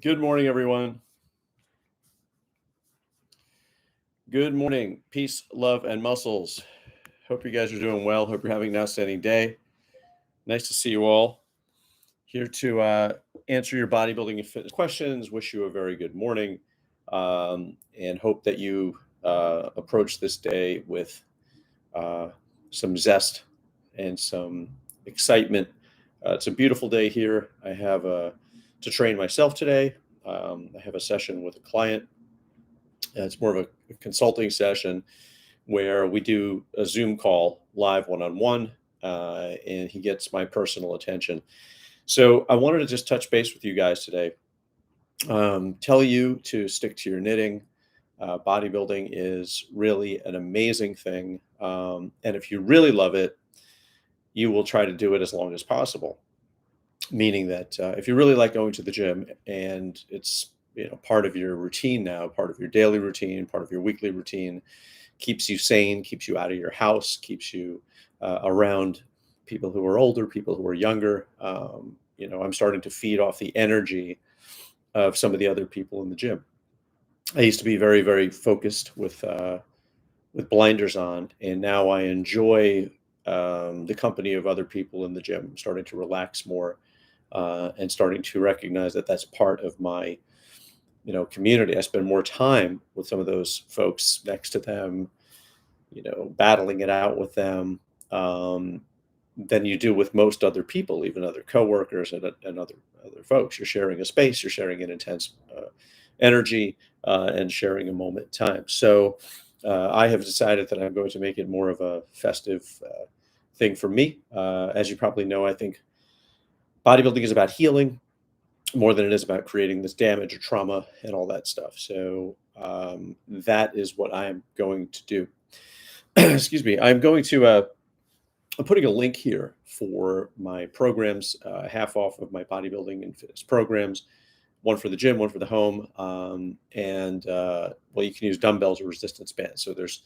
Good morning, everyone. Good morning. Peace, love, and muscles. Hope you guys are doing well. Hope you're having an outstanding day. Nice to see you all. Here to answer your bodybuilding and fitness questions. Wish you a very good morning and hope that you approach this day with uh, some zest and some excitement. It's a beautiful day here. I have to train myself today. I have a session with a client. It's more of a consulting session where we do a Zoom call live one-on-one, and he gets my personal attention. So I wanted to just touch base with you guys today. Tell you to stick to your knitting. Bodybuilding is really an amazing thing. And if you really love it, you will try to do it as long as possible. Meaning that if you really like going to the gym and it's part of your routine now, part of your daily routine, part of your weekly routine, keeps you sane, keeps you out of your house, keeps you around people who are older, people who are younger. I'm starting to feed off the energy of some of the other people in the gym. I used to be very, very focused with blinders on, and now I enjoy the company of other people in the gym. I'm starting to relax more and starting to recognize that that's part of my community. I spend more time with some of those folks next to them, battling it out with them, than you do with most other people, even other coworkers and other folks. You're sharing a space, you're sharing an intense energy, and sharing a moment in time. So I have decided that I'm going to make it more of a festive thing for me. As you probably know, I think bodybuilding is about healing more than it is about creating this damage or trauma and all that stuff. So that is what I am going to do. Excuse me. I'm going to, I'm putting a link here for my programs, half off of my bodybuilding and fitness programs, one for the gym, one for the home. Well, you can use dumbbells or resistance bands. So there's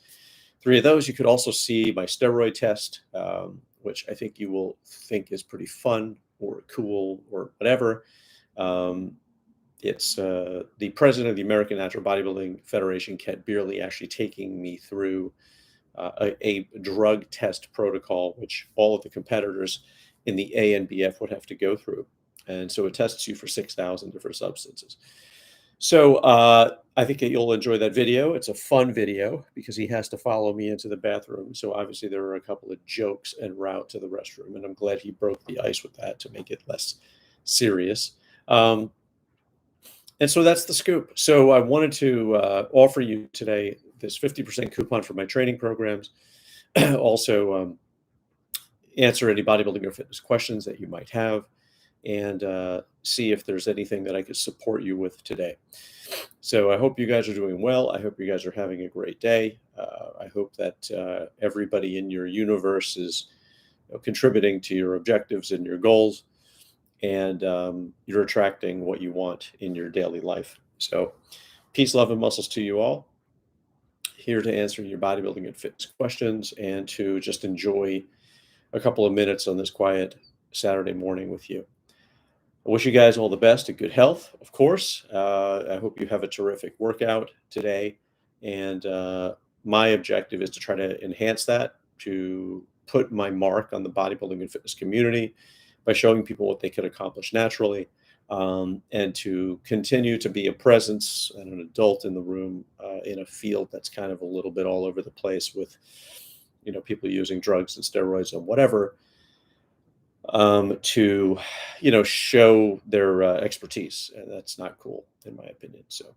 3 of those. You could also see my steroid test, which I think you will think is pretty fun or cool or whatever. It's the president of the American Natural Bodybuilding Federation, Ken Beerley, actually taking me through a drug test protocol, which all of the competitors in the ANBF would have to go through. And so it tests you for 6,000 different substances. So I think that you'll enjoy that video. It's a fun video because he has to follow me into the bathroom. So obviously there are a couple of jokes en route to the restroom, and I'm glad he broke the ice with that to make it less serious. And so that's the scoop. So I wanted to offer you today this 50% coupon for my training programs. Also answer any bodybuilding or fitness questions that you might have, and see if there's anything that I could support you with today. So I hope you guys are doing well. I hope you guys are having a great day. I hope that everybody in your universe is contributing to your objectives and your goals, and you're attracting what you want in your daily life. So peace, love, and muscles to you all. Here to answer your bodybuilding and fitness questions and to just enjoy a couple of minutes on this quiet Saturday morning with you. I wish you guys all the best and good health, of course. I hope you have a terrific workout today. And my objective is to try to enhance that, to put my mark on the bodybuilding and fitness community by showing people what they can accomplish naturally, and to continue to be a presence and an adult in the room in a field that's kind of a little bit all over the place with, people using drugs and steroids and whatever, to, show their expertise. And that's not cool, in my opinion. So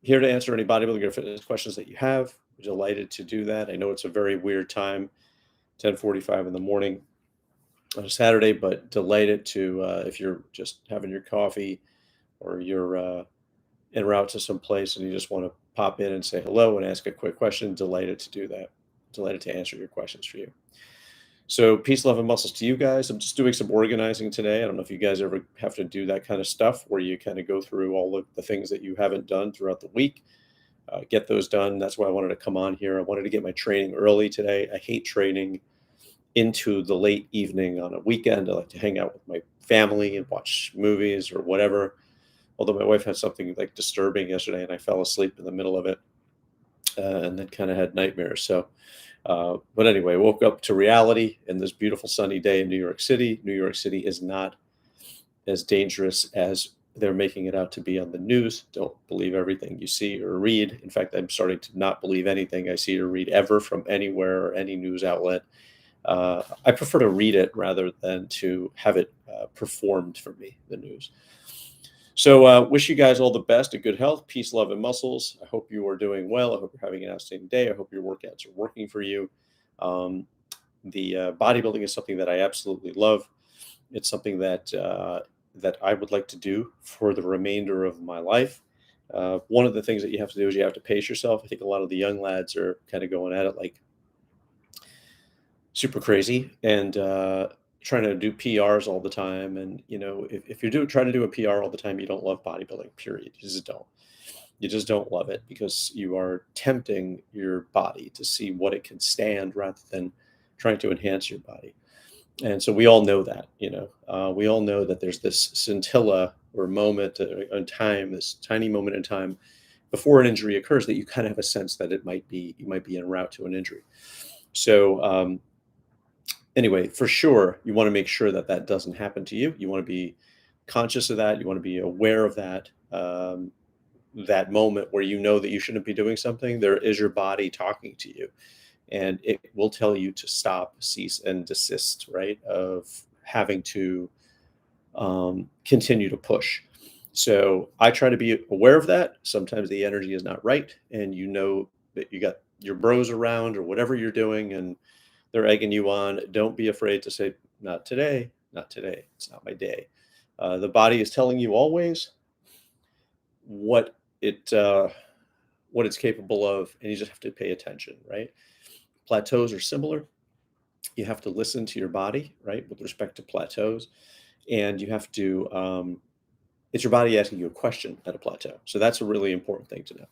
here to answer any bodybuilding or fitness questions that you have. I'm delighted to do that. I know it's a very weird time, 10:45 in the morning on a Saturday, but delighted to, if you're just having your coffee or you're en route to some place and you just want to pop in and say hello and ask a quick question, delighted to do that. Delighted to answer your questions for you. So peace, love, and muscles to you guys. I'm just doing some organizing today. I don't know if you guys ever have to do that kind of stuff where you kind of go through all of the things that you haven't done throughout the week, get those done. That's why I wanted to come on here. I wanted to get my training early today. I hate training into the late evening on a weekend. I like to hang out with my family and watch movies or whatever. Although my wife had something like disturbing yesterday, and I fell asleep in the middle of it, and then kind of had nightmares. So, but anyway, woke up to reality in this beautiful sunny day in New York City. New York City is not as dangerous as they're making it out to be on the news. Don't believe everything you see or read. In fact, I'm starting to not believe anything I see or read ever from anywhere or any news outlet. I prefer to read it rather than to have it performed for me, the news. So, wish you guys all the best and good health, peace, love, and muscles. I hope you are doing well. I hope you're having an outstanding day. I hope your workouts are working for you. Um, the bodybuilding is something that I absolutely love. It's something that I would like to do for the remainder of my life. One of the things that you have to do is you have to pace yourself. I think a lot of the young lads are kind of going at it like super crazy and trying to do PRs all the time. And if you're trying to do a PR all the time, you don't love bodybuilding. Period. You just don't. You just don't love it because you are tempting your body to see what it can stand rather than trying to enhance your body. And so we all know that, we all know that there's this scintilla or moment in time, this tiny moment in time before an injury occurs that you kind of have a sense that you might be en route to an injury. So anyway, for sure, you want to make sure that that doesn't happen to you. You want to be conscious of that. You want to be aware of that. That moment where you know that you shouldn't be doing something, there is your body talking to you, and it will tell you to stop, cease, and desist, right? Of having to continue to push. So I try to be aware of that. Sometimes the energy is not right, and you know that you got your bros around or whatever you're doing, and they're egging you on. Don't be afraid to say, not today, not today. It's not my day. The body is telling you always what it what it's capable of, and you just have to pay attention, right? Plateaus are similar. You have to listen to your body, right, with respect to plateaus, and you have to. It's your body asking you a question at a plateau, so that's a really important thing to know.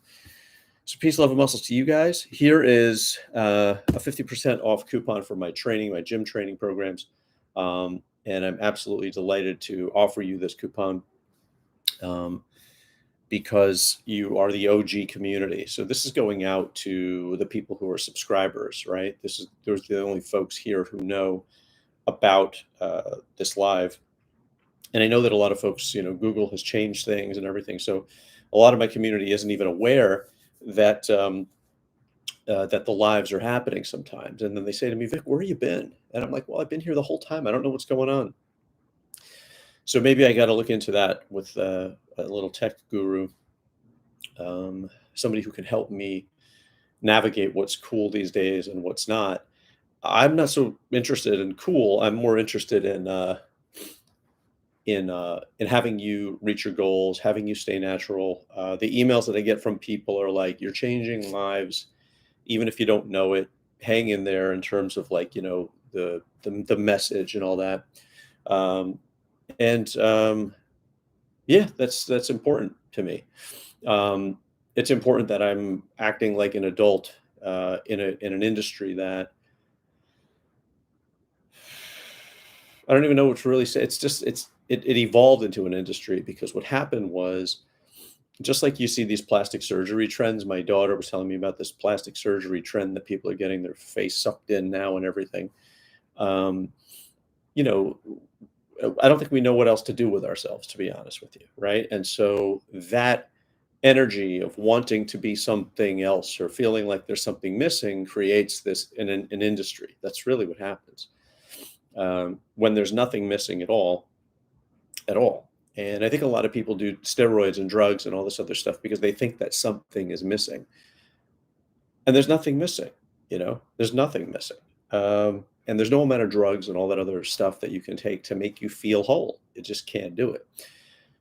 So peace, love, and muscles to you guys. Here is a 50% off coupon for my training, my gym training programs. And I'm absolutely delighted to offer you this coupon because you are the OG community. So this is going out to the people who are subscribers, right? Those are the only folks here who know about this live. And I know that a lot of folks, Google has changed things and everything. So a lot of my community isn't even aware that that the lives are happening sometimes. And then they say to me, Vic, where have you been? And I'm like, well, I've been here the whole time. I don't know what's going on. So maybe I got to look into that with a little tech guru, somebody who can help me navigate what's cool these days and what's not. I'm not so interested in cool. I'm more interested in having you reach your goals, having you stay natural. The emails that I get from people are like, you're changing lives, even if you don't know it. Hang in there in terms of like, the message and all that. Um, and yeah, that's important to me. It's important that I'm acting like an adult in an industry that I don't even know what to really say. It evolved into an industry because what happened was, just like you see these plastic surgery trends. My daughter was telling me about this plastic surgery trend that people are getting their face sucked in now and everything. Um, you know, I don't think we know what else to do with ourselves, to be honest with you, right? And so that energy of wanting to be something else or feeling like there's something missing creates this in an industry. That's really what happens when there's nothing missing at all. And I think a lot of people do steroids and drugs and all this other stuff because they think that something is missing. And there's nothing missing, there's nothing missing. And there's no amount of drugs and all that other stuff that you can take to make you feel whole. It just can't do it.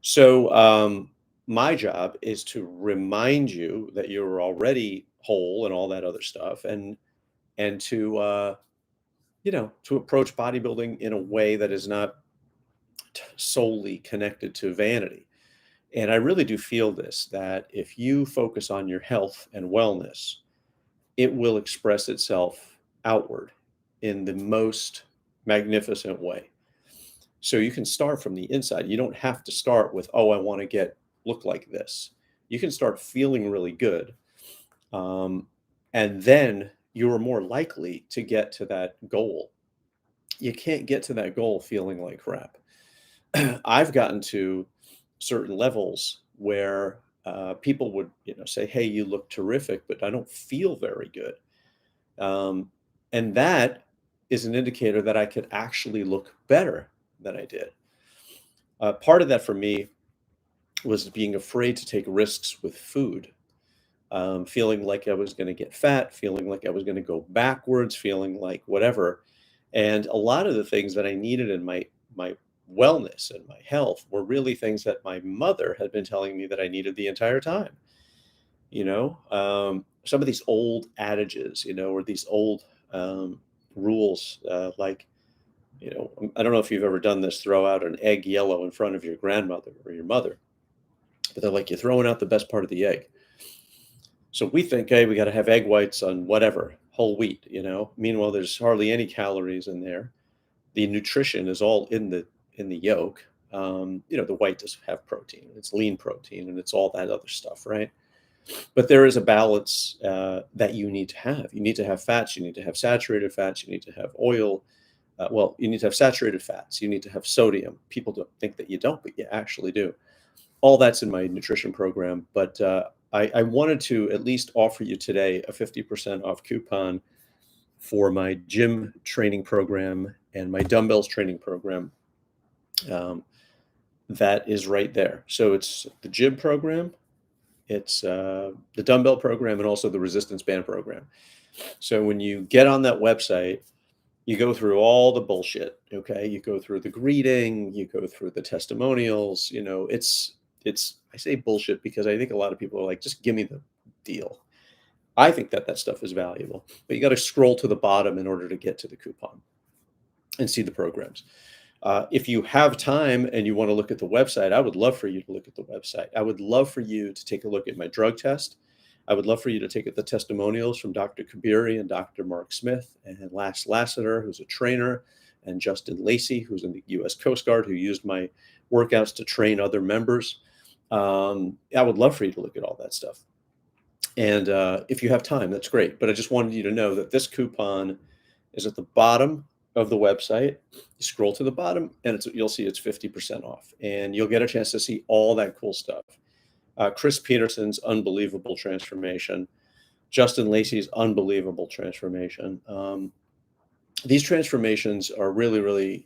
So my job is to remind you that you're already whole and all that other stuff, and to approach bodybuilding in a way that is not solely connected to vanity. And I really do feel this, that if you focus on your health and wellness, it will express itself outward. in the most magnificent way. So you can start from the inside. You don't have to start with, oh, I want to look like this. You can start feeling really good. And then you're more likely to get to that goal. You can't get to that goal feeling like crap. I've gotten to certain levels where people would, say, "Hey, you look terrific," but I don't feel very good. And that is an indicator that I could actually look better than I did. Part of that for me was being afraid to take risks with food, feeling like I was going to get fat, feeling like I was going to go backwards, feeling like whatever. And a lot of the things that I needed in my wellness and my health were really things that my mother had been telling me that I needed the entire time. Some of these old adages, or these old rules, like, I don't know if you've ever done this, throw out an egg yellow in front of your grandmother or your mother, but they're like, you're throwing out the best part of the egg. So we think, hey, we got to have egg whites on whatever, whole wheat. Meanwhile, there's hardly any calories in there. The nutrition is all in the yolk. The white does have protein. It's lean protein, and it's all that other stuff, right? But there is a balance that you need to have. You need to have fats. You need to have saturated fats. You need to have oil. Well, you need to have saturated fats. You need to have sodium. People don't think that you don't, but you actually do. All that's in my nutrition program. But I wanted to at least offer you today a 50% off coupon for my gym training program and my dumbbells training program. That is right there. So it's the gym program, it's the dumbbell program, and also the resistance band program. So when you get on that website, you go through all the bullshit. Okay, you go through the greeting, you go through the testimonials. It's I say bullshit because I think a lot of people are like, just give me the deal. I think that stuff is valuable, but you got to scroll to the bottom in order to get to the coupon and see the programs. If you have time and you want to look at the website, I would love for you to look at the website. I would love for you to take a look at my drug test. I would love for you to take the testimonials from Dr. Kabiri and Dr. Mark Smith and Lass Lassiter, who's a trainer, and Justin Lacey, who's in the U.S. Coast Guard, who used my workouts to train other members. I would love for you to look at all that stuff. And if you have time, that's great. But I just wanted you to know that this coupon is at the bottom of the website. You scroll to the bottom, and you'll see it's 50% off. And you'll get a chance to see all that cool stuff. Chris Peterson's unbelievable transformation. Justin Lacey's unbelievable transformation. These transformations are really, really,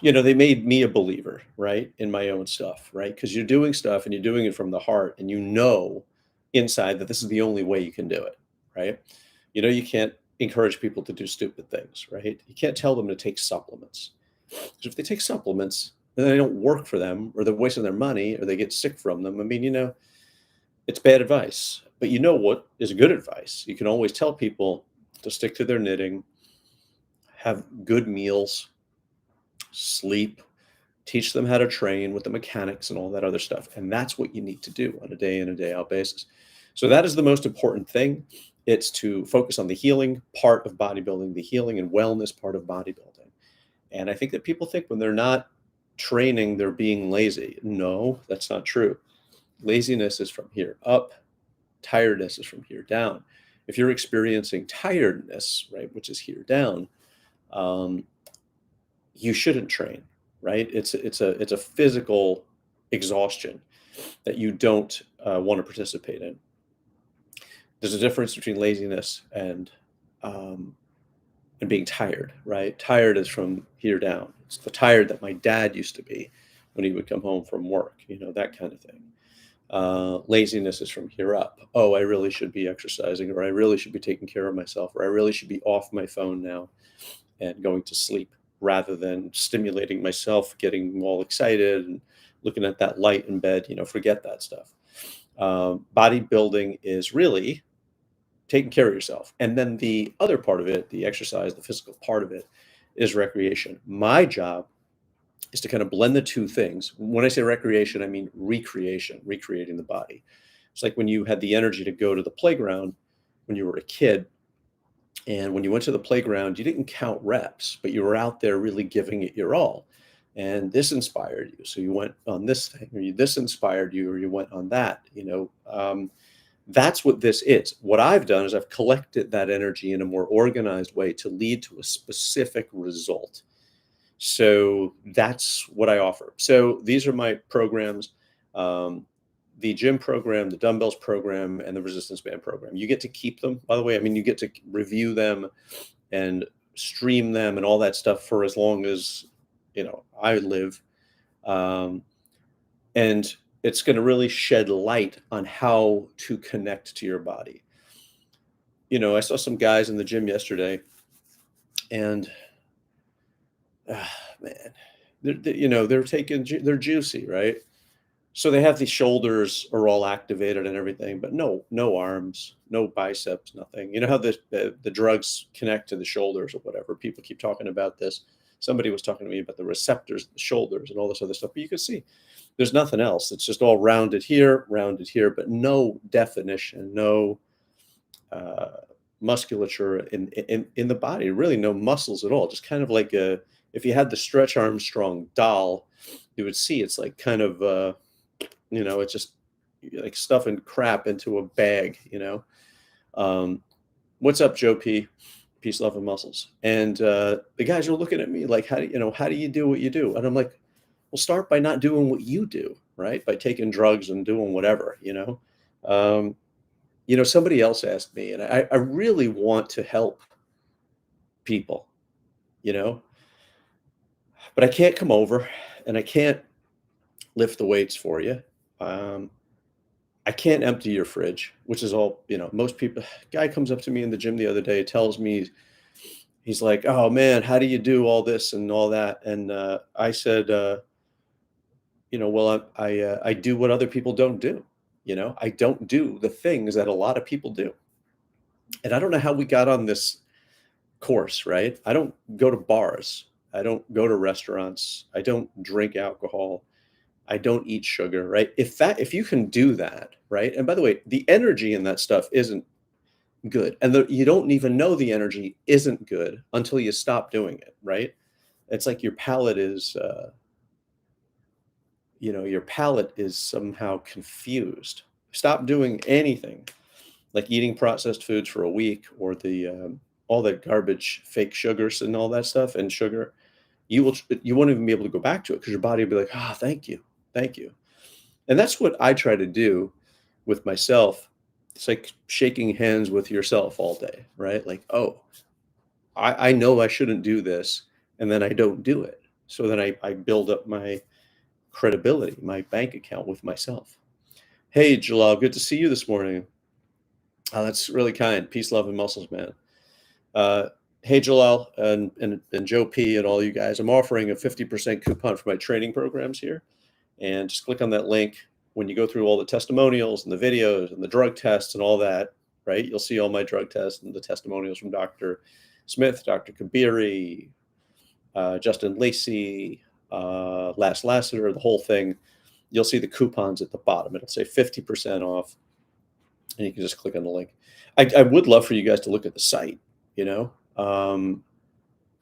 they made me a believer, right, in my own stuff, right? Because you're doing stuff and you're doing it from the heart, and inside that this is the only way you can do it, right? You can't encourage people to do stupid things, right? You can't tell them to take supplements. Because if they take supplements, then they don't work for them, or they're wasting their money, or they get sick from them. I mean, it's bad advice. But you know what is good advice? You can always tell people to stick to their knitting, have good meals, sleep, teach them how to train with the mechanics and all that other stuff. And that's what you need to do on a day in and day out basis. So that is the most important thing. It's to focus on the healing part of bodybuilding, the healing and wellness part of bodybuilding. And I think that people think when they're not training, they're being lazy. No, that's not true. Laziness is from here up. Tiredness is from here down. If you're experiencing tiredness, right, which is here down, you shouldn't train, right? It's a physical exhaustion that you don't want to participate in. There's a difference between laziness and being tired, right? Tired is from here down. It's the tired that my dad used to be when he would come home from work, that kind of thing. Laziness is from here up. Oh, I really should be exercising, or I really should be taking care of myself, or I really should be off my phone now and going to sleep, rather than stimulating myself, getting all excited and looking at that light in bed. Forget that stuff. Bodybuilding is really taking care of yourself. And then the other part of it, the exercise, the physical part of it, is recreation. My job is to kind of blend the two things. When I say recreation, I mean recreation, recreating the body. It's like when you had the energy to go to the playground when you were a kid, And when you went to the playground, you didn't count reps, but you were out there really giving it your all. And this inspired you. So you went on this thing, or this inspired you, or you went on that. That's what this is. What I've done is I've collected that energy in a more organized way to lead to a specific result. So that's what I offer. So these are my programs. The gym program, the dumbbells program, and the resistance band program. You get to keep them, by the way. I mean, you get to review them and stream them and all that stuff for as long as I live. And it's going to really shed light on how to connect to your body. I saw some guys in the gym yesterday, and man, they're juicy, right? So they have the shoulders are all activated and everything, but no arms, no biceps, nothing. You know how the drugs connect to the shoulders or whatever. People keep talking about this. Somebody was talking to me about the receptors, the shoulders, and all this other stuff. But you can see there's nothing else. It's just all rounded here, but no definition, no musculature in the body. Really, no muscles at all. Just kind of like if you had the Stretch Armstrong doll, you would see it's like kind of it's just like stuffing crap into a bag. What's up, Joe P? Peace, love, and muscles. And the guys are looking at me like, how do you do what you do? And I'm like, well, start by not doing what you do, right? By taking drugs and doing whatever. Somebody else asked me, and I really want to help people, but I can't come over and I can't lift the weights for you. I can't empty your fridge, which is all, most people. Guy comes up to me in the gym the other day, tells me, he's like, oh man, how do you do all this and all that? And I said, well, I do what other people don't do. I don't do the things that a lot of people do. And I don't know how we got on this course, right? I don't go to bars. I don't go to restaurants. I don't drink alcohol. I don't eat sugar, right? If you can do that, right? And by the way, the energy in that stuff isn't good. And you don't even know the energy isn't good until you stop doing it, right? It's like your palate is, your palate is somehow confused. Stop doing anything like eating processed foods for a week, or all that garbage, fake sugars and all that stuff, and sugar. You won't even be able to go back to it because your body will be like, thank you. And that's what I try to do with myself. It's like shaking hands with yourself all day, right? Like, oh, I know I shouldn't do this, and then I don't do it. So then I build up my credibility, my bank account with myself. Hey, Jalal, good to see you this morning. That's really kind. Peace, love, and muscles, man. Hey, Jalal and Joe P and all you guys, I'm offering a 50% coupon for my training programs here. And just click on that link. When you go through all the testimonials and the videos and the drug tests and all that, right? You'll see all my drug tests and the testimonials from Dr. Smith, Dr. Kabiri, Justin Lacey, Last Lassiter, the whole thing. You'll see the coupons at the bottom. It'll say 50% off. And you can just click on the link. I would love for you guys to look at the site,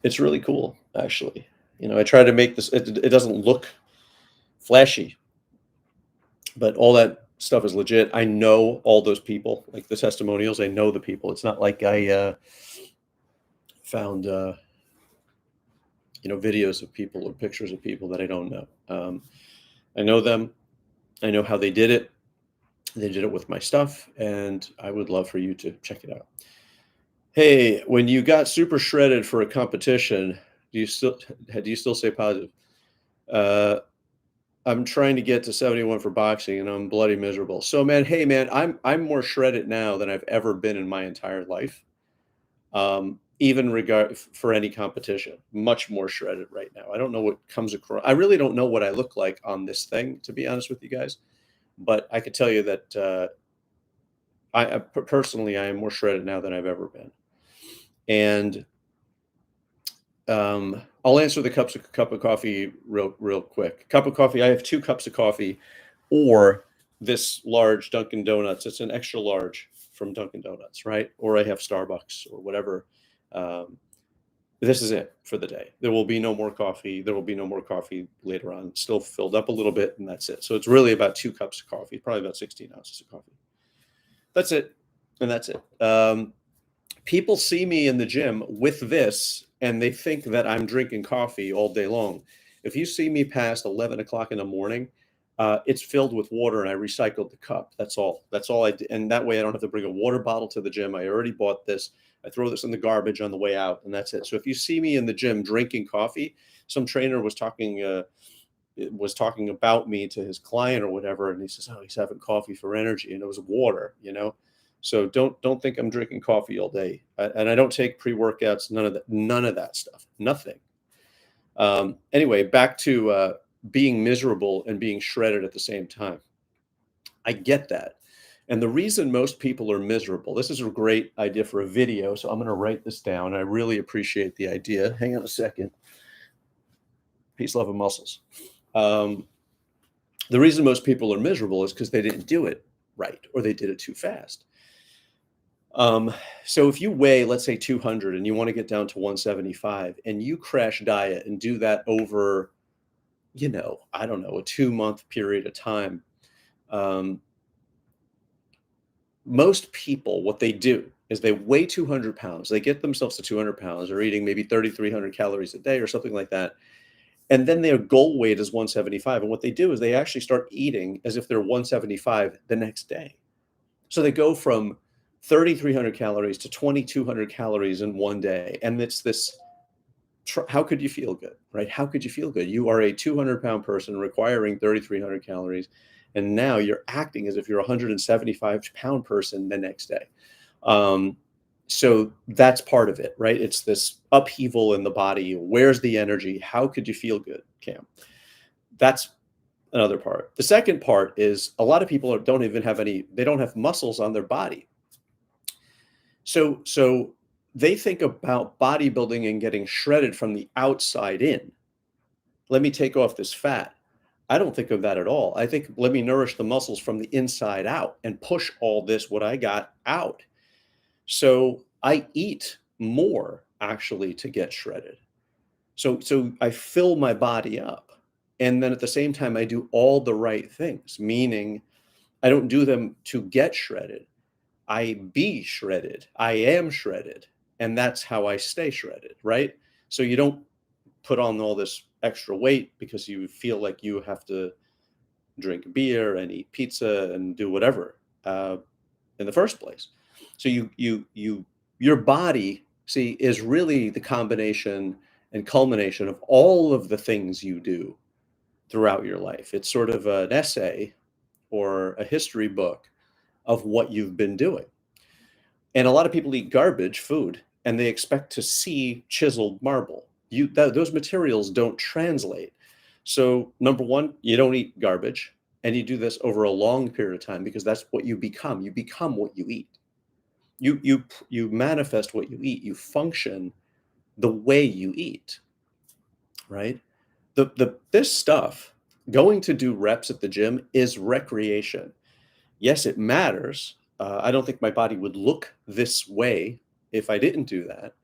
it's really cool, actually. I try to make this, it doesn't look flashy, but all that stuff is legit. I know all those people, like the testimonials. I know the people. It's not like I found videos of people or pictures of people that I don't know. I know them. I know how they did it. They did it with my stuff, and I would love for you to check it out. Hey, when you got super shredded for a competition, do you still say positive? I'm trying to get to 71 for boxing, and I'm bloody miserable. So, man, hey, man, I'm more shredded now than I've ever been in my entire life. Even regard for any competition, much more shredded right now. I don't know what comes across. I really don't know what I look like on this thing, to be honest with you guys. But I could tell you that personally, I am more shredded now than I've ever been. And I'll answer the cup of coffee real quick. Cup of coffee. I have 2 cups of coffee, or this large Dunkin' Donuts. It's an extra large. from Dunkin' Donuts, right? Or I have Starbucks or whatever. Um, this is it for the day. There will be no more coffee. There will be no more coffee later on. Still filled up a little bit, and that's it. So it's really about 2 cups of coffee, probably about 16 ounces of coffee. That's it, and that's it. People see me in the gym with this, and they think that I'm drinking coffee all day long. If you see me past 11 o'clock in the morning, it's filled with water, and I recycled the cup. That's all. That's all I did. And that way I don't have to bring a water bottle to the gym. I already bought this. I throw this in the garbage on the way out, and that's it. So if you see me in the gym drinking coffee, some trainer was talking about me to his client or whatever, and he says, "Oh, he's having coffee for energy," and it was water, you know. So don't think I'm drinking coffee all day, and I don't take pre-workouts. None of that stuff. Nothing. Anyway, back to being miserable and being shredded at the same time. I get that. And the reason most people are miserable, this is a great idea for a video. So I'm going to write this down. I really appreciate the idea. Hang on a second. Peace, love, and muscles. The reason most people are miserable is because they didn't do it right, or they did it too fast. So if you weigh, let's say 200 and you want to get down to 175 and you crash diet and do that over, I don't know, a 2-month period of time. Most people, what they do is they weigh 200 pounds. They get themselves to 200 pounds. They're eating maybe 3,300 calories a day or something like that. And then their goal weight is 175. And what they do is they actually start eating as if they're 175 the next day. So they go from 3,300 calories to 2,200 calories in one day. And it's this, how could you feel good, right? How could you feel good? You are a 200-pound person requiring 3,300 calories. And now you're acting as if you're a 175-pound person the next day. So that's part of it, right? It's this upheaval in the body. Where's the energy? How could you feel good, Cam? That's another part. The second part is a lot of people don't even have they don't have muscles on their body. So they think about bodybuilding and getting shredded from the outside in. Let me take off this fat. I don't think of that at all. I think, let me nourish the muscles from the inside out and push all this, what I got, out. So I eat more actually to get shredded. So I fill my body up. And then at the same time, I do all the right things, meaning I don't do them to get shredded. I be shredded. I am shredded. And that's how I stay shredded, right? So you don't put on all this extra weight because you feel like you have to drink beer and eat pizza and do whatever in the first place. So your body, see, is really the combination and culmination of all of the things you do throughout your life. It's sort of an essay or a history book of what you've been doing. And a lot of people eat garbage food and they expect to see chiseled marble. Those materials don't translate. So number one, you don't eat garbage, and you do this over a long period of time because that's what you become. You become what you eat. You manifest what you eat. You function the way you eat, right? This stuff, going to do reps at the gym, is recreation. Yes, it matters. I don't think my body would look this way if I didn't do that.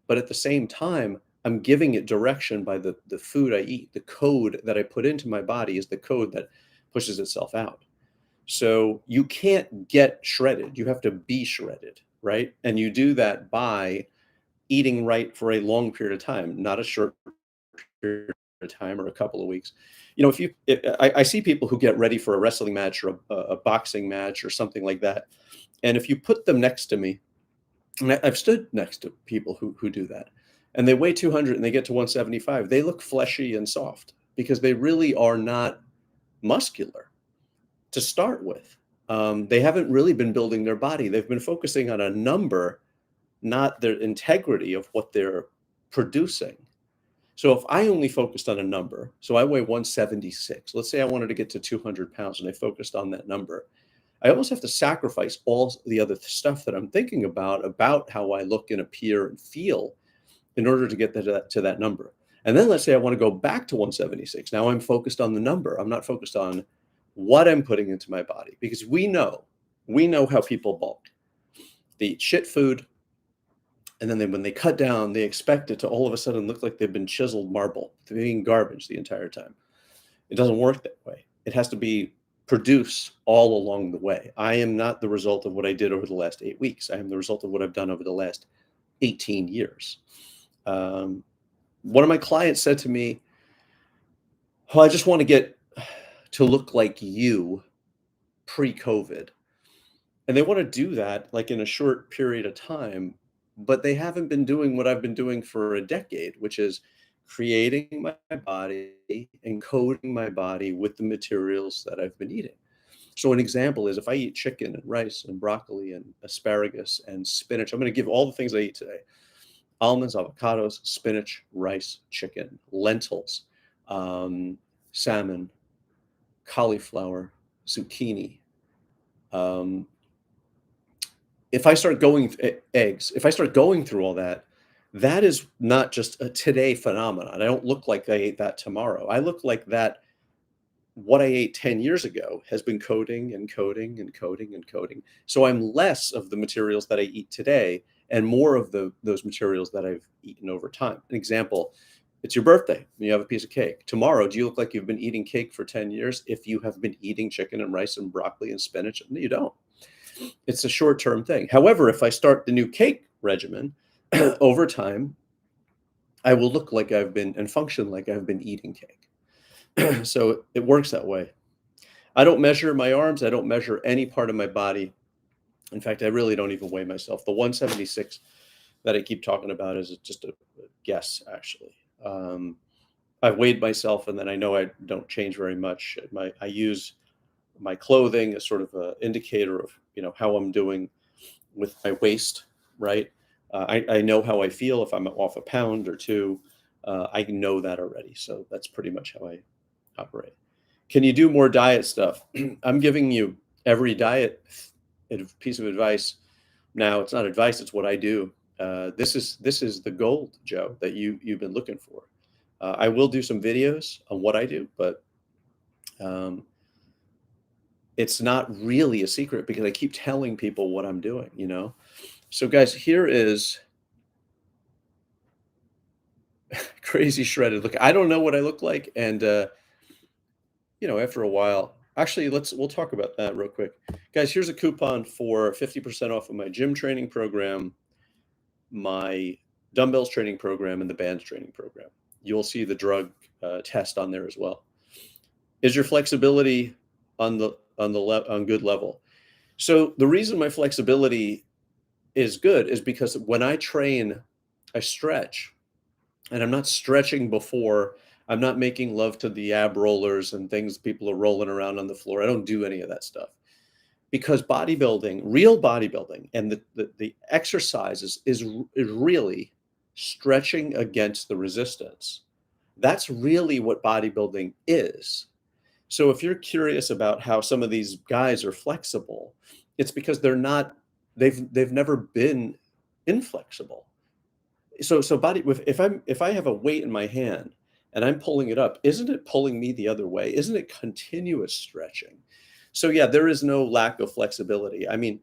But at the same time, I'm giving it direction by the food I eat. The code that I put into my body is the code that pushes itself out. So you can't get shredded. You have to be shredded, right? And you do that by eating right for a long period of time, not a short period of time or a couple of weeks. I see people who get ready for a wrestling match or a boxing match or something like that. And if you put them next to me, and I've stood next to people who do that, and they weigh 200 and they get to 175, they look fleshy and soft because they really are not muscular to start with. They haven't really been building their body. They've been focusing on a number, not their integrity of what they're producing. So if I only focused on a number, so I weigh 176, let's say I wanted to get to 200 pounds and I focused on that number, I almost have to sacrifice all the other stuff that I'm thinking about how I look and appear and feel in order to get to that number. And then let's say I want to go back to 176. Now I'm focused on the number. I'm not focused on what I'm putting into my body, because we know how people bulk. They eat shit food, and then when they cut down, they expect it to all of a sudden look like they've been chiseled marble. They're eating garbage the entire time. It doesn't work that way. It has to be produced all along the way. I am not the result of what I did over the last 8 weeks. I am the result of what I've done over the last 18 years. One of my clients said to me, "Oh, I just want to get to look like you pre-COVID." And they want to do that like in a short period of time, but they haven't been doing what I've been doing for a decade, which is creating my body and coding my body with the materials that I've been eating. So an example is if I eat chicken and rice and broccoli and asparagus and spinach, I'm going to give all the things I eat today: almonds, avocados, spinach, rice, chicken, lentils, salmon, cauliflower, zucchini. Um, if I start going eggs, if I start going through all that, that is not just a today phenomenon. I don't look like I ate that tomorrow. I look like that what I ate 10 years ago has been coding and coding and coding and coding. So I'm less of the materials that I eat today and more of those materials that I've eaten over time. An example, it's your birthday, you have a piece of cake. Tomorrow, do you look like you've been eating cake for 10 years if you have been eating chicken and rice and broccoli and spinach? No, you don't. It's a short-term thing. However, if I start the new cake regimen, over time, I will look like I've been and function like I've been eating cake. So it works that way. I don't measure my arms. I don't measure any part of my body. In fact, I really don't even weigh myself. The 176 that I keep talking about is just a guess, actually. I've weighed myself, and then I know I don't change very much. I use my clothing as sort of an indicator of how I'm doing with my waist, right? I know how I feel if I'm off a pound or two. I know that already, so that's pretty much how I operate. Can you do more diet stuff? I'm giving you every diet piece of advice. Now, it's not advice; it's what I do. This is the gold, Joe, that you've been looking for. I will do some videos on what I do, but um, it's not really a secret because I keep telling people what I'm doing. So, guys, here is crazy shredded look. I don't know what I look like, and after a while, actually, we'll talk about that real quick, guys. Here's a coupon for 50% off of my gym training program, my dumbbells training program, and the bands training program. You'll see the drug test on there as well. Is your flexibility on good level? So the reason my flexibility is good is because when I train, I stretch, and I'm not stretching before. I'm not making love to the ab rollers and things people are rolling around on the floor. I don't do any of that stuff because bodybuilding, real bodybuilding, and the exercises is really stretching against the resistance. That's really what bodybuilding is. So if you're curious about how some of these guys are flexible, it's because they've never been inflexible. So if I have a weight in my hand and I'm pulling it up, isn't it pulling me the other way? Isn't it continuous stretching? So yeah, there is no lack of flexibility. I mean,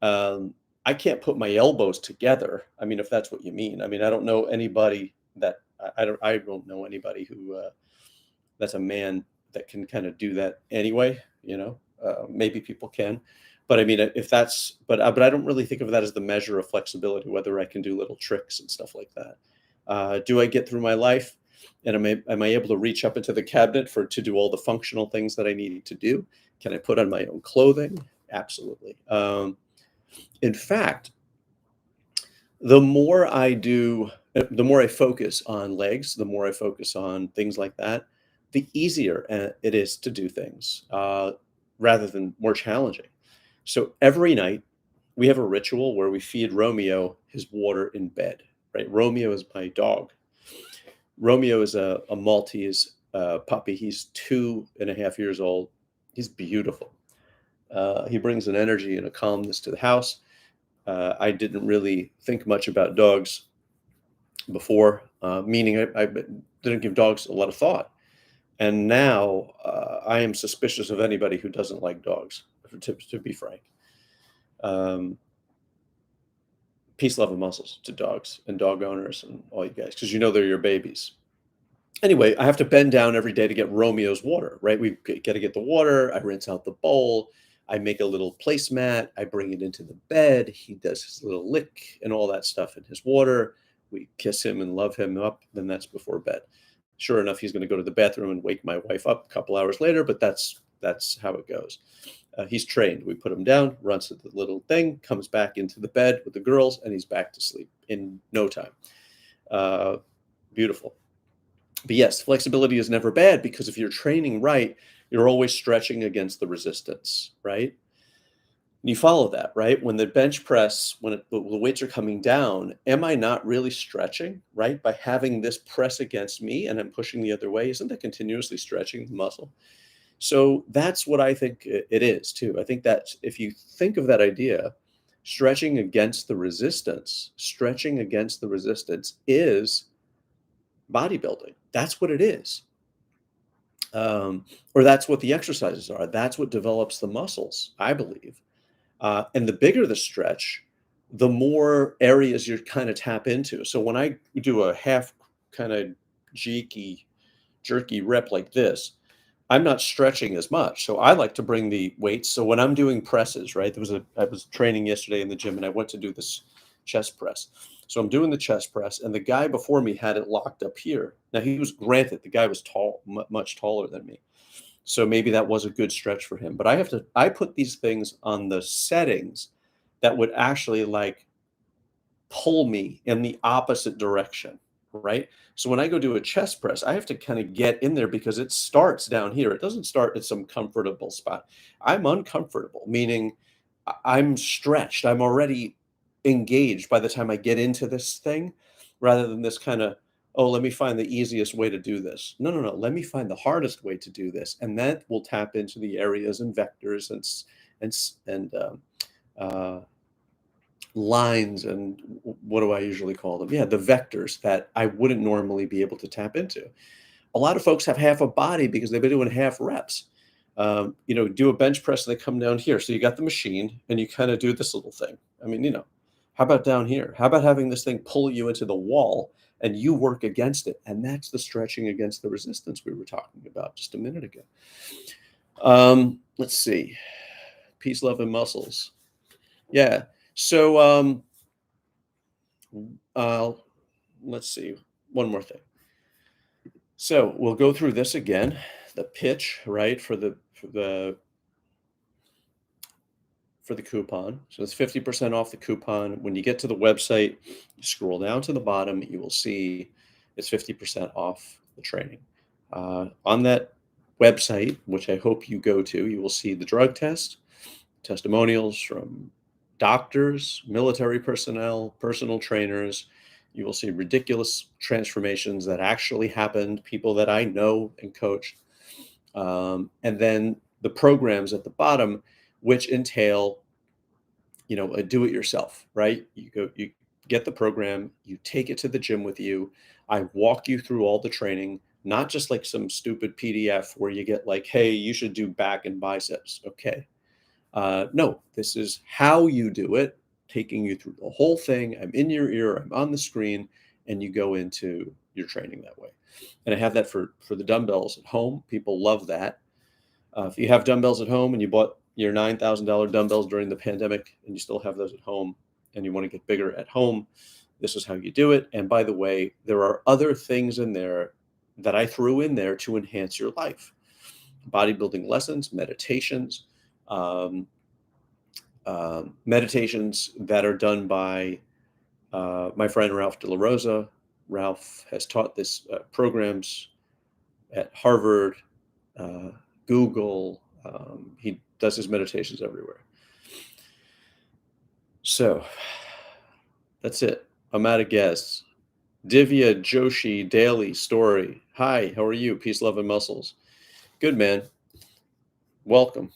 I can't put my elbows together. I mean, if that's what you mean. I mean, I don't know anybody that I don't know anybody who that's a man that can kind of do that anyway. Maybe people can, but I mean, if that's, but I don't really think of that as the measure of flexibility, whether I can do little tricks and stuff like that. Do I get through my life, and am I able to reach up into the cabinet to do all the functional things that I need to do? Can I put on my own clothing? Absolutely. In fact, the more I do, the more I focus on legs, the more I focus on things like that, the easier it is to do things rather than more challenging. So every night we have a ritual where we feed Romeo his water in bed, right? Romeo is my dog. Romeo is a Maltese puppy. He's 2.5 years old. He's beautiful. He brings an energy and a calmness to the house. I didn't really think much about dogs before, meaning I didn't give dogs a lot of thought. And now I am suspicious of anybody who doesn't like dogs, to be frank. Peace, love, and muscles to dogs and dog owners and all you guys, because you know they're your babies. Anyway, I have to bend down every day to get Romeo's water, right? We got to get the water. I rinse out the bowl. I make a little placemat. I bring it into the bed. He does his little lick and all that stuff in his water. We kiss him and love him up. Then that's before bed. Sure enough, he's going to go to the bathroom and wake my wife up a couple hours later, but that's how it goes. He's trained. We put him down, runs to the little thing, comes back into the bed with the girls, and he's back to sleep in no time. Beautiful. But yes, flexibility is never bad, because if you're training right, you're always stretching against the resistance, right? And you follow that, right? When the bench press, when the weights are coming down, am I not really stretching, right? By having this press against me and I'm pushing the other way, isn't that continuously stretching the muscle? So that's what I think it is too. I think that if you think of that idea, stretching against the resistance is bodybuilding. That's what it is. Or that's what the exercises are. That's what develops the muscles, I believe. And the bigger the stretch, the more areas you kind of tap into. So when I do a half kind of jerky rep like this, I'm not stretching as much. So I like to bring the weights. So when I'm doing presses, right, I was training yesterday in the gym and I went to do this chest press. So I'm doing the chest press and the guy before me had it locked up here. Now granted, the guy was tall, much taller than me. So maybe that was a good stretch for him. But I put these things on the settings that would actually like pull me in the opposite direction, right? So when I go do a chest press, I have to kind of get in there because it starts down here. It doesn't start at some comfortable spot. I'm uncomfortable, meaning I'm stretched. I'm already engaged by the time I get into this thing, rather than this kind of, oh, let me find the easiest way to do this. No, no, no. Let me find the hardest way to do this, and that will tap into the areas and vectors and lines and what do I usually call them? Yeah, the vectors that I wouldn't normally be able to tap into. A lot of folks have half a body because they've been doing half reps. Do a bench press and they come down here. So you got the machine and you kind of do this little thing. I mean, how about down here? How about having this thing pull you into the wall and you work against it? And that's the stretching against the resistance we were talking about just a minute ago. Let's see. Peace, love, and muscles. Yeah. So let's see. One more thing. So we'll go through this again. The pitch, right, for the coupon. So it's 50% off the coupon. When you get to the website, you scroll down to the bottom, you will see it's 50% off the training. On that website, which I hope you go to, you will see the drug test, testimonials from doctors, military personnel, personal trainers. You will see ridiculous transformations that actually happened, people that I know and coached. And then the programs at the bottom, which entail, a do-it-yourself, right? You get the program, you take it to the gym with you. I walk you through all the training, not just like some stupid PDF where you get like, hey, you should do back and biceps. Okay. No, this is how you do it, taking you through the whole thing. I'm in your ear, I'm on the screen, and you go into your training that way. And I have that for the dumbbells at home. People love that. If you have dumbbells at home and you bought your $9,000 dumbbells during the pandemic and you still have those at home and you want to get bigger at home, this is how you do it. And by the way, there are other things in there that I threw in there to enhance your life. Bodybuilding lessons, meditations, meditations that are done by my friend Ralph De La Rosa. Ralph has taught this programs at Harvard, Google. He does his meditations everywhere. So that's it. I'm out of guests. Divya Joshi Daily Story. Hi, how are you? Peace, love, and muscles. Good, man. Welcome.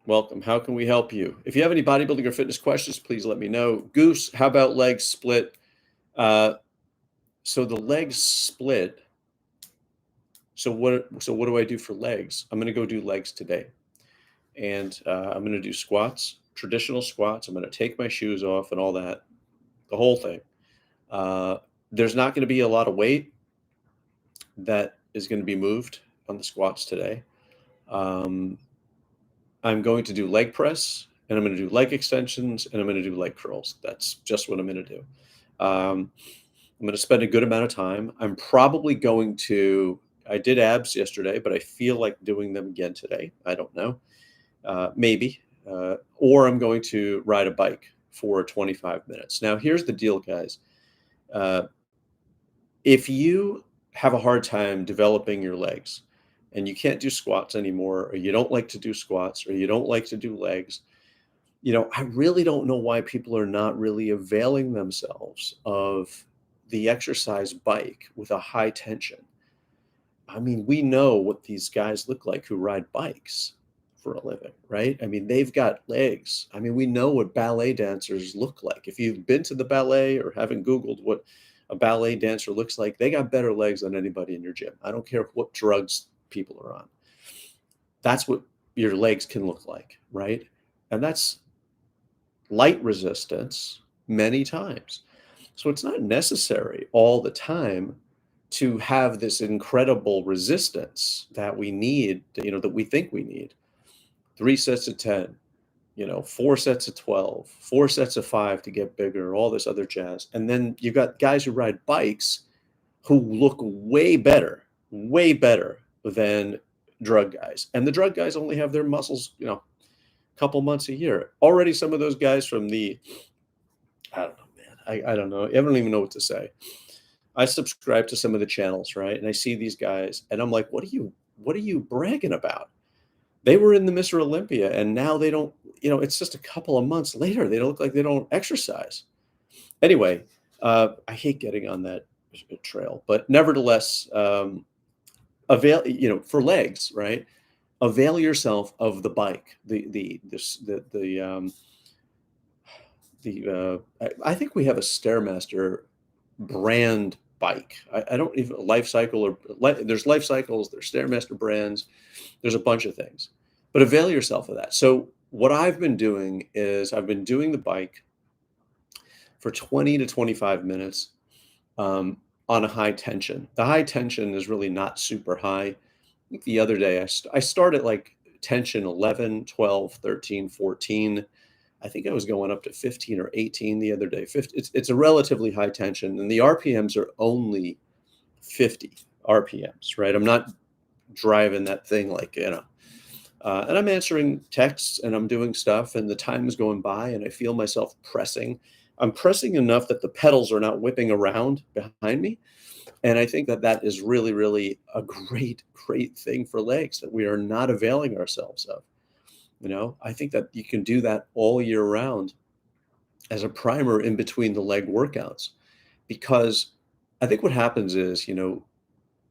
Welcome. How can we help you? If you have any bodybuilding or fitness questions, please let me know. Goose, how about legs split? So the legs split. So what do I do for legs? I'm going to go do legs today. And I'm going to do squats traditional squats. I'm going to take my shoes off and all that, the whole thing. There's not going to be a lot of weight that is going to be moved on the squats today. Um, I'm going to do leg press, and I'm going to do leg extensions, and I'm going to do leg curls. That's just what I'm going to do. I'm going to spend a good amount of time. I'm probably going to, I did abs yesterday, but I feel like doing them again today. I don't know. Maybe. Or I'm going to ride a bike for 25 minutes. Now, here's the deal, guys. If you have a hard time developing your legs and you can't do squats anymore, or you don't like to do squats, or you don't like to do legs, I really don't know why people are not really availing themselves of the exercise bike with a high tension. I mean, we know what these guys look like who ride bikes for a living, right? I mean, they've got legs. I mean, we know what ballet dancers look like. If you've been to the ballet or haven't Googled what a ballet dancer looks like, they got better legs than anybody in your gym. I don't care what drugs people are on. That's what your legs can look like, right? And that's light resistance many times. So it's not necessary all the time to have this incredible resistance that we need, that we think we need. 3 sets of 10, 4 sets of 12, 4 sets of 5 to get bigger, all this other jazz. And then you've got guys who ride bikes who look way better than drug guys. And the drug guys only have their muscles, a couple months a year. Already some of those guys from I don't know, man. I don't know. I don't even know what to say. I subscribe to some of the channels, right? And I see these guys and I'm like, what are you bragging about? They were in the Mr. Olympia and now they don't, it's just a couple of months later. They don't look like they don't exercise. Anyway, I hate getting on that trail, but nevertheless, for legs, right? Avail yourself of the bike, I think we have a Stairmaster brand bike. I don't even Life Cycle there's Life Cycles, there's Stairmaster brands, there's a bunch of things, but avail yourself of that. So what I've been doing is I've been doing the bike for 20 to 25 minutes on a high tension. The high tension is really not super high. I think the other day I started like tension 11, 12, 13, 14. I think I was going up to 15 or 18 the other day. It's a relatively high tension, and the RPMs are only 50 RPMs, right? I'm not driving that thing like, and I'm answering texts and I'm doing stuff and the time is going by and I feel myself pressing. I'm pressing enough that the pedals are not whipping around behind me. And I think that is really, really a great, great thing for legs that we are not availing ourselves of. I think that you can do that all year round as a primer in between the leg workouts, because I think what happens is,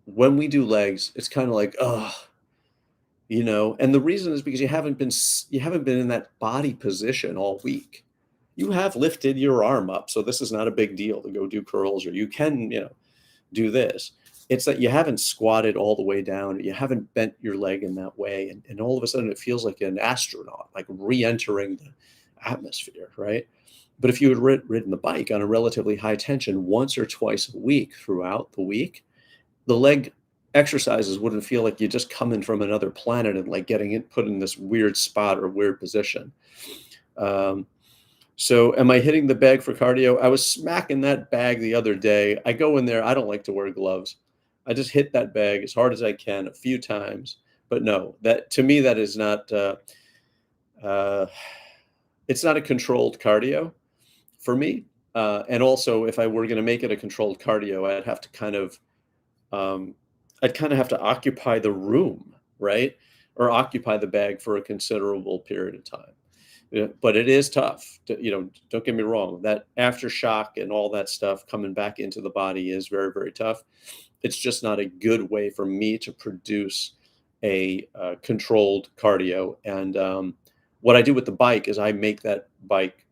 when we do legs, it's kind of like, and the reason is because you haven't been in that body position all week. You have lifted your arm up, so this is not a big deal to go do curls, or you can, do this. It's that you haven't squatted all the way down, or you haven't bent your leg in that way. And all of a sudden it feels like an astronaut, like re-entering the atmosphere, right? But if you had ridden the bike on a relatively high tension once or twice a week throughout the week, the leg exercises wouldn't feel like you're just coming from another planet and like getting it put in this weird spot or weird position. So am I hitting the bag for cardio? I was smacking that bag the other day. I go in there. I don't like to wear gloves. I just hit that bag as hard as I can a few times. But no, that to me, that is not, it's not a controlled cardio for me. And also, if I were going to make it a controlled cardio, I'd have to have to occupy the room, right? Or occupy the bag for a considerable period of time. Yeah, but it is tough. Don't get me wrong. That aftershock and all that stuff coming back into the body is very, very tough. It's just not a good way for me to produce a controlled cardio. And what I do with the bike is I make that bike,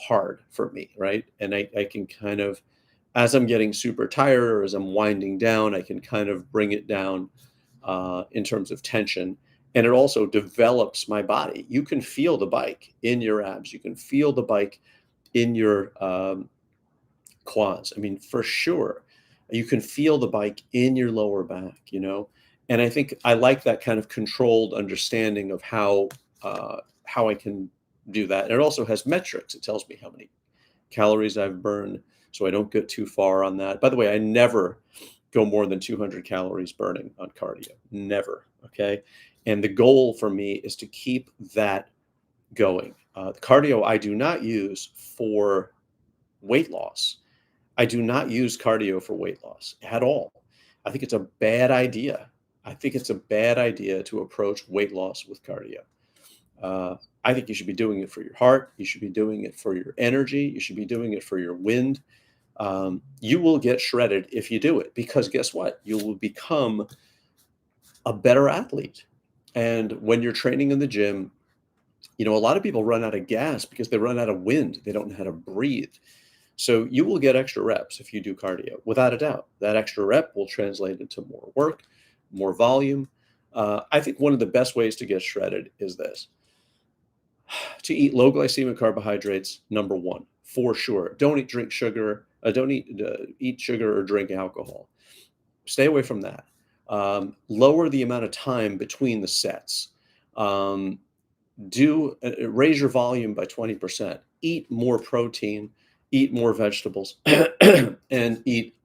hard for me, right? And I can kind of, as I'm getting super tired or as I'm winding down, I can kind of bring it down in terms of tension. And it also develops my body. You can feel the bike in your abs. You can feel the bike in your quads. I mean, for sure, you can feel the bike in your lower back, you know? And I think I like that kind of controlled understanding of how I can do that. And it also has metrics. It tells me how many calories I've burned, so I don't get too far on that. By the way, I never go more than 200 calories burning on cardio. Never. Okay. And the goal for me is to keep that going. The cardio I do not use for weight loss. I do not use cardio for weight loss at all. I think it's a bad idea. I think it's a bad idea to approach weight loss with cardio. I think you should be doing it for your heart. You should be doing it for your energy. You should be doing it for your wind. You will get shredded if you do it, because guess what? You will become a better athlete. And when you're training in the gym, you know, a lot of people run out of gas because they run out of wind. They don't know how to breathe. So you will get extra reps if you do cardio, without a doubt. That extra rep will translate into more work, more volume. I think one of the best ways to get shredded is this: to eat low glycemic carbohydrates, number one, for sure. Don't drink sugar. Don't eat sugar or drink alcohol. Stay away from that. Lower the amount of time between the sets. Raise your volume by 20%. Eat more protein. Eat more vegetables, and eat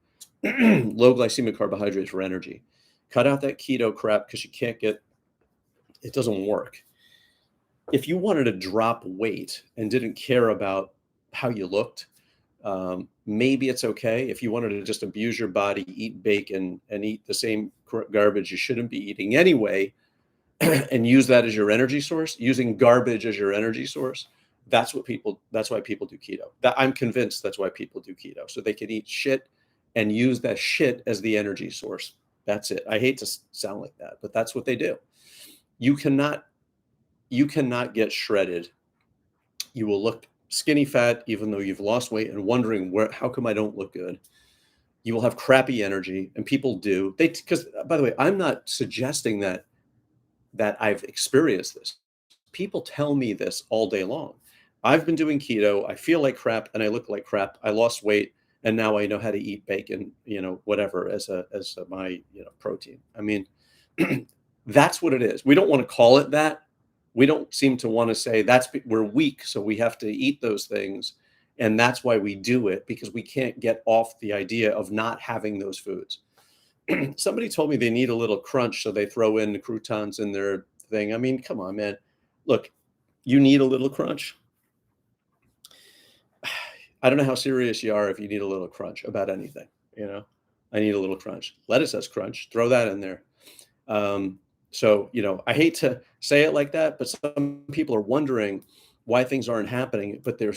low glycemic carbohydrates for energy. Cut out that keto crap because you can't get. It doesn't work. If you wanted to drop weight and didn't care about how you looked, maybe it's okay. If you wanted to just abuse your body, eat bacon, and eat the same garbage you shouldn't be eating anyway, and use that as your energy source, using garbage as your energy source, that's why people do keto. I'm convinced that's why people do keto. So they can eat shit and use that shit as the energy source. That's it. I hate to sound like that, but that's what they do. You cannot get shredded. You will look skinny fat, even though you've lost weight, and wondering how come I don't look good. You will have crappy energy, and people do. Because, by the way, I'm not suggesting that I've experienced this. People tell me this all day long. I've been doing keto. I feel like crap and I look like crap. I lost weight and now I know how to eat bacon, whatever as my, protein. I mean, that's what it is. We don't want to call it that. We don't seem to want to say we're weak, so we have to eat those things. And that's why we do it, because we can't get off the idea of not having those foods. Somebody told me they need a little crunch, so they throw in the croutons in their thing. I mean, come on, man. Look, you need a little crunch. I don't know how serious you are if you need a little crunch about anything, I need a little crunch. Lettuce has crunch. Throw that in there. So, I hate to say it like that, but some people are wondering why things aren't happening, but they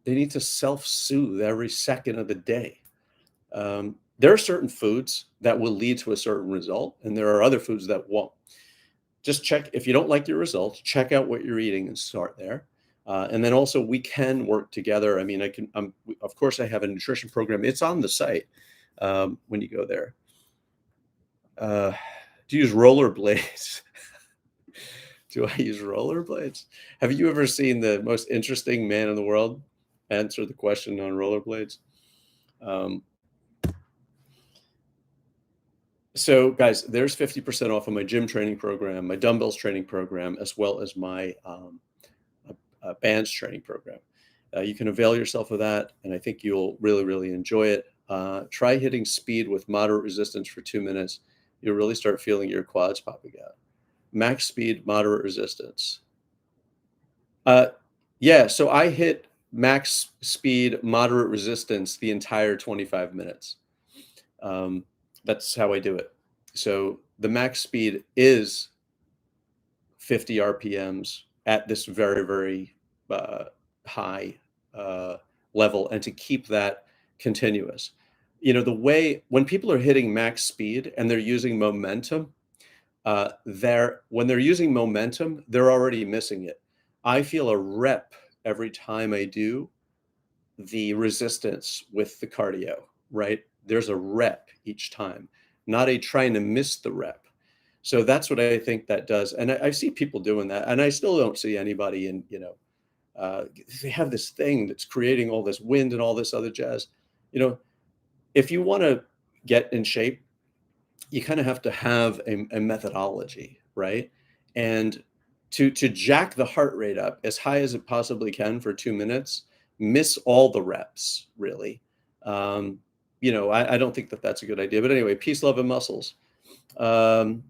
need to self-soothe every second of the day. There are certain foods that will lead to a certain result, and there are other foods that won't. Just check. If you don't like your results, check out what you're eating and start there. And then also we can work together. I mean, of course I have a nutrition program. It's on the site when you go there. Do you use rollerblades? Do I use rollerblades? Have you ever seen the most interesting man in the world answer the question on rollerblades? So guys, there's 50% off of my gym training program, my dumbbells training program, as well as my bands training program. You can avail yourself of that, and I think you'll really, really enjoy it. Try hitting speed with moderate resistance for 2 minutes. You'll really start feeling your quads popping out. Max speed, moderate resistance. Yeah, so I hit max speed, moderate resistance the entire 25 minutes. That's how I do it. So the max speed is 50 RPMs at this very, very high level, and to keep that continuous. The way when people are hitting max speed and they're using momentum, when they're using momentum, they're already missing it. I feel a rep every time I do the resistance with the cardio, right? There's a rep each time, not a trying to miss the rep. So that's what I think that does. And I see people doing that. And I still don't see anybody in, they have this thing that's creating all this wind and all this other jazz. You know, if you want to get in shape, you kind of have to have a methodology, right? And to jack the heart rate up as high as it possibly can for 2 minutes, miss all the reps, really. Um, I don't think that that's a good idea. But anyway, peace, love, and muscles. Um,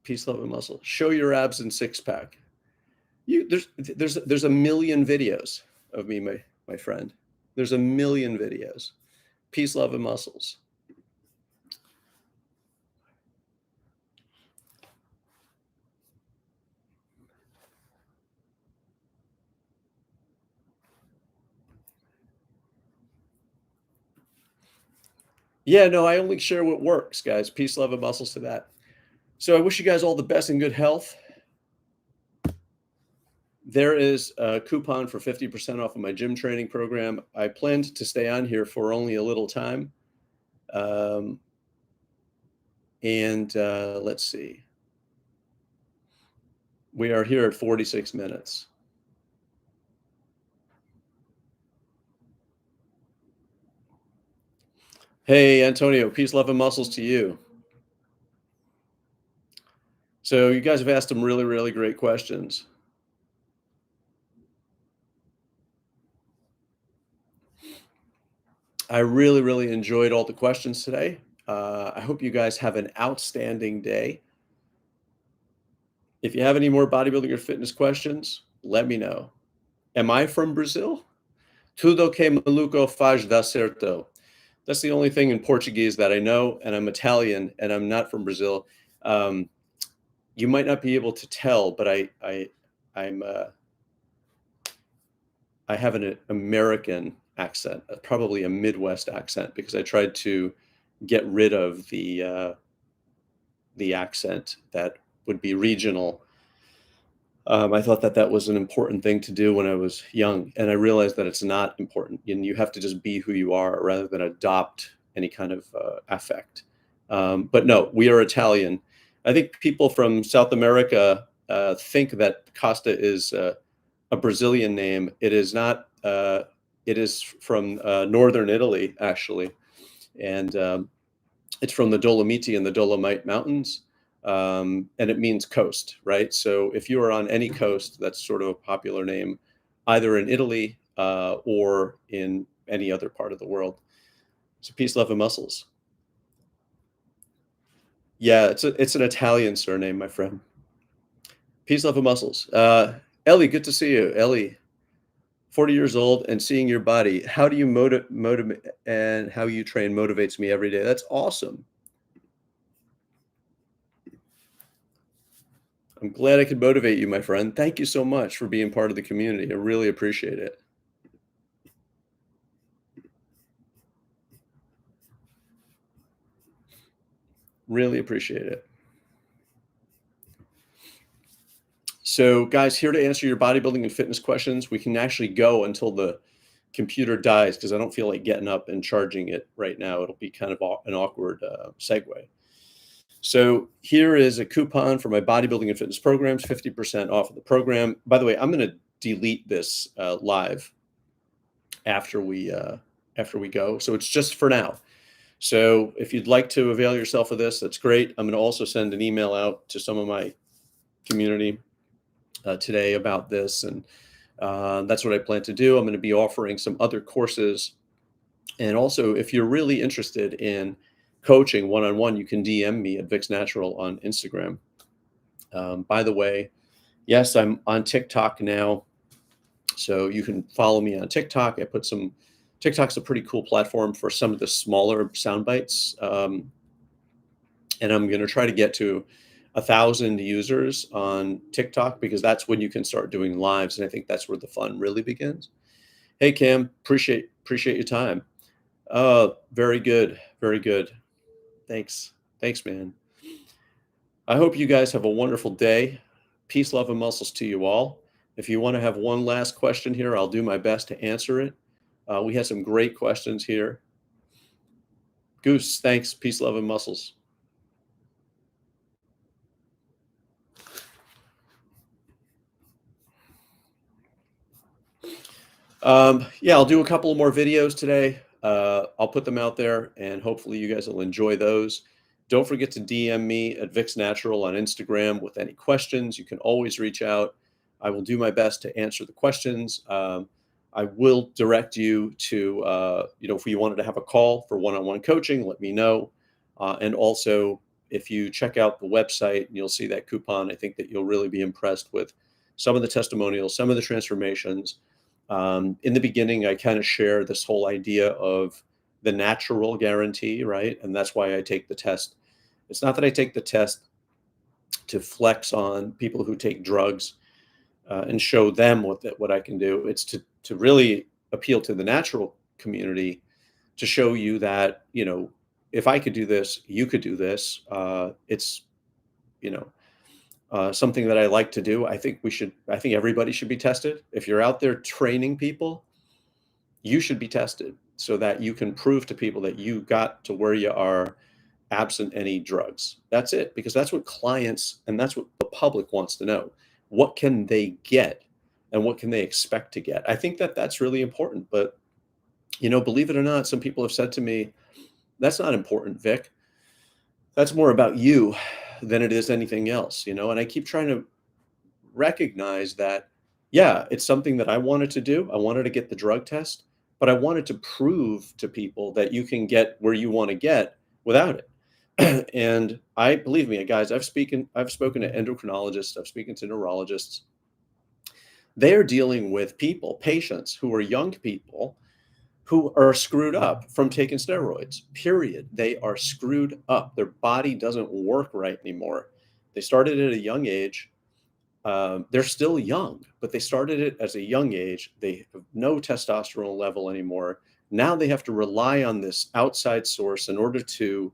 peace, love, and muscle. Show your abs and six pack. There's a million videos of me, my friend. There's a million videos. Peace, love, and muscles. Yeah, no, I only share what works, guys. Peace, love, and muscles to that. So I wish you guys all the best and good health. There is a coupon for 50% off of my gym training program. I planned to stay on here for only a little time. Um, and let's see. We are here at 46 minutes. Hey, Antonio, peace, love, and muscles to you. So you guys have asked some really, really great questions. I really, really enjoyed all the questions today. I hope you guys have an outstanding day. If you have any more bodybuilding or fitness questions, let me know. Am I from Brazil? Tudo que maluco faz dá certo. That's the only thing in Portuguese that I know, and I'm Italian, and I'm not from Brazil. Um, you might not be able to tell, but I'm I have an American accent, probably a Midwest accent, because I tried to get rid of the accent that would be regional. I thought that that was an important thing to do when I was young, and I realized that it's not important. And you have to just be who you are rather than adopt any kind of affect. But no, we are Italian. I think people from South America think that Costa is a Brazilian name. It is not. It is from northern Italy, actually, and it's from the Dolomiti and the Dolomite Mountains, and it means coast, right? So if you are on any coast, that's sort of a popular name, either in Italy or in any other part of the world. So peace, love, and muscles. Yeah, it's an Italian surname, my friend. Peace, love, and muscles. Ellie, good to see you, Ellie. 40 years old and seeing your body. How do you motivate and how you train motivates me every day? That's awesome. I'm glad I could motivate you, my friend. Thank you so much for being part of the community. I really appreciate it. Really appreciate it. So, guys, here to answer your bodybuilding and fitness questions. We can actually go until the computer dies because I don't feel like getting up and charging it right now. It'll be kind of an awkward segue. So, here is a coupon for my bodybuilding and fitness programs, 50% off of the program. By the way, I'm going to delete this live after we go. So it's just for now. So if you'd like to avail yourself of this, that's great. I'm going to also send an email out to some of my community today about this, and that's what I plan to do. I'm going to be offering some other courses, and also if you're really interested in coaching one-on-one, you can DM me at Vix Natural on Instagram. By the way, yes, I'm on TikTok now, so you can follow me on TikTok. TikTok's a pretty cool platform for some of the smaller sound bites. And I'm going to try to get to 1,000 users on TikTok because that's when you can start doing lives. And I think that's where the fun really begins. Hey, Cam, appreciate your time. Very good. Very good. Thanks. Thanks, man. I hope you guys have a wonderful day. Peace, love, and muscles to you all. If you want to have one last question here, I'll do my best to answer it. We had some great questions here. Goose, thanks. Peace, love, and muscles. Yeah, I'll do a couple more videos today. I'll put them out there and hopefully you guys will enjoy those. Don't forget to DM me at Vix Natural on Instagram with any questions. You can always reach out. I will do my best to answer the questions. I will direct you to, if you wanted to have a call for one-on-one coaching, let me know. And also, if you check out the website, you'll see that coupon. I think that you'll really be impressed with some of the testimonials, some of the transformations. In the beginning, I kind of share this whole idea of the natural guarantee, right? And that's why I take the test. It's not that I take the test to flex on people who take drugs and show them what I can do. It's to really appeal to the natural community to show you that, if I could do this, you could do this. It's, you know, something that I like to do. I think everybody should be tested. If you're out there training people, you should be tested so that you can prove to people that you got to where you are absent any drugs. That's it, because that's what clients and that's what the public wants to know. What can they get and what can they expect to get? I think that that's really important. But, believe it or not, some people have said to me, that's not important, Vic. That's more about you than it is anything else, and I keep trying to recognize that, yeah, it's something that I wanted to do. I wanted to get the drug test, but I wanted to prove to people that you can get where you want to get without it. And believe me, guys, I've spoken to endocrinologists, I've spoken to neurologists. They're dealing with patients who are young people who are screwed up from taking steroids, period. They are screwed up. Their body doesn't work right anymore. They started at a young age. They're still young, but they started it as a young age. They have no testosterone level anymore. Now they have to rely on this outside source in order to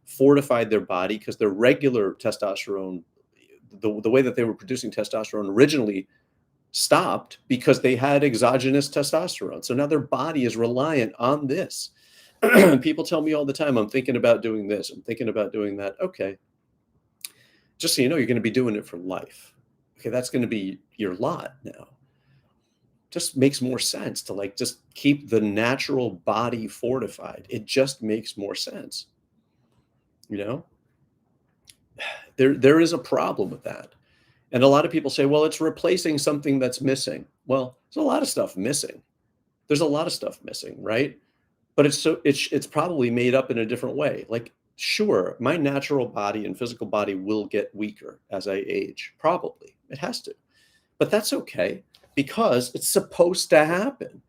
fortify their body, because their regular testosterone, the way that they were producing testosterone originally, stopped because they had exogenous testosterone. So now their body is reliant on this. People tell me all the time, I'm thinking about doing this, I'm thinking about doing that. Okay. Just so you know, you're going to be doing it for life. Okay, that's going to be your lot now. Just makes more sense to just keep the natural body fortified. It just makes more sense. There is a problem with that. And a lot of people say, well, it's replacing something that's missing. Well, there's a lot of stuff missing. There's a lot of stuff missing, right? But it's probably made up in a different way. Like, sure, my natural body and physical body will get weaker as I age. Probably. It has to. But that's okay, because it's supposed to happen.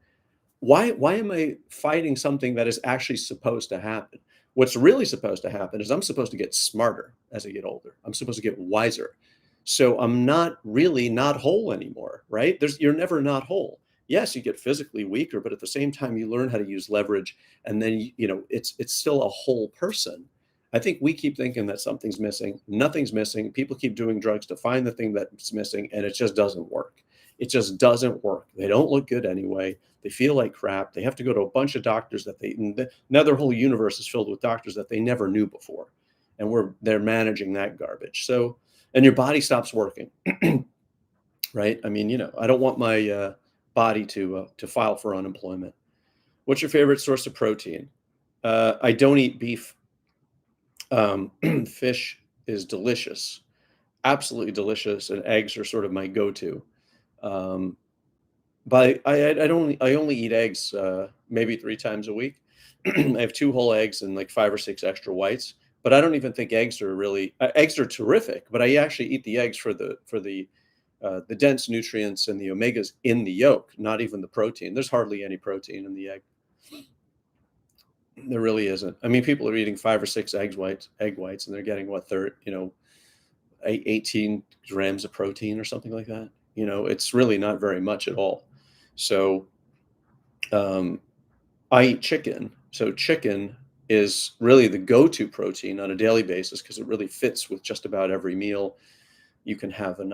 Why am I fighting something that is actually supposed to happen? What's really supposed to happen is I'm supposed to get smarter as I get older. I'm supposed to get wiser. So I'm not whole anymore, right? You're never not whole. Yes, you get physically weaker, but at the same time, you learn how to use leverage, and then it's still a whole person. I think we keep thinking that something's missing. Nothing's missing. People keep doing drugs to find the thing that's missing, and it just doesn't work. It just doesn't work. They don't look good anyway. They feel like crap. They have to go to a bunch of doctors now their whole universe is filled with doctors that they never knew before, and they're managing that garbage. So, and your body stops working, right? I mean, I don't want my body to file for unemployment. What's your favorite source of protein? I don't eat beef. Fish is delicious, absolutely delicious, and eggs are sort of my go-to. Um, but I only eat eggs maybe 3 times a week. I have 2 whole eggs and like 5 or 6 extra whites. But I don't even think eggs are terrific. But I actually eat the eggs for the dense nutrients and the omegas in the yolk, not even the protein. There's hardly any protein in the egg. There really isn't. I mean, people are eating 5 or 6 egg whites, and they're getting 18 grams of protein or something like that. It's really not very much at all. So, I eat chicken. So chicken is really the go-to protein on a daily basis because it really fits with just about every meal. You can have it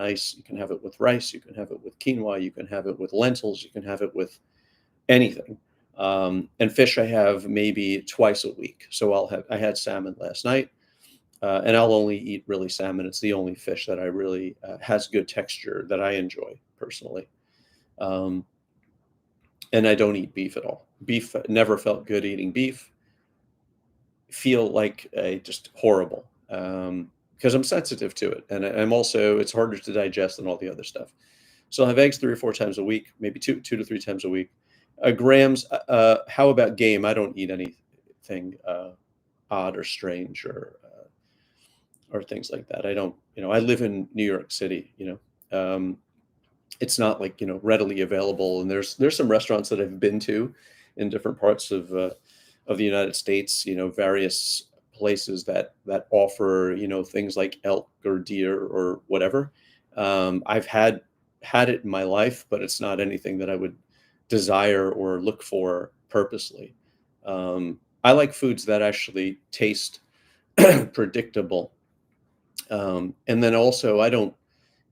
with rice, you can have it with quinoa, you can have it with lentils, you can have it with anything. And fish I have maybe twice a week. So I had salmon last night, and I'll only eat really salmon. It's the only fish that I really has good texture that I enjoy personally. Um, and I don't eat beef at all. Beef never felt good eating beef. Feel like just horrible because I'm sensitive to it, and I'm also it's harder to digest than all the other stuff. So I'll have eggs 3 or 4 times a week, maybe two to three times a week. Grams. How about game? I don't eat anything odd or strange or things like that. I don't. I live in New York City. It's not like readily available, and there's some restaurants that I've been to in different parts of the United States. Various places that offer things like elk or deer or whatever. I've had it in my life, but it's not anything that I would desire or look for purposely. I like foods that actually taste predictable, and then also I don't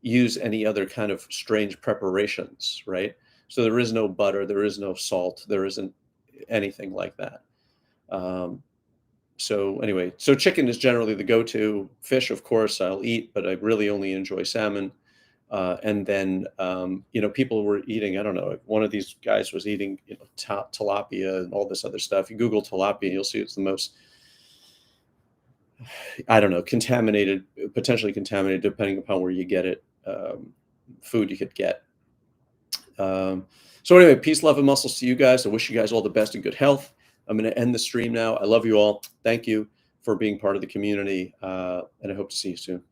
use any other kind of strange preparations, right? So there is no butter, there is no salt, there isn't anything like that. Um, so anyway, so chicken is generally the go-to. Fish, of course, I'll eat, but I really only enjoy salmon. And then people were eating. I don't know. One of these guys was eating tilapia and all this other stuff. You Google tilapia, you'll see it's the most, I don't know, contaminated, potentially contaminated, depending upon where you get it. Food you could get. So anyway, peace, love, and muscles to you guys. I wish you guys all the best and good health. I'm going to end the stream now. I love you all. Thank you for being part of the community, and I hope to see you soon.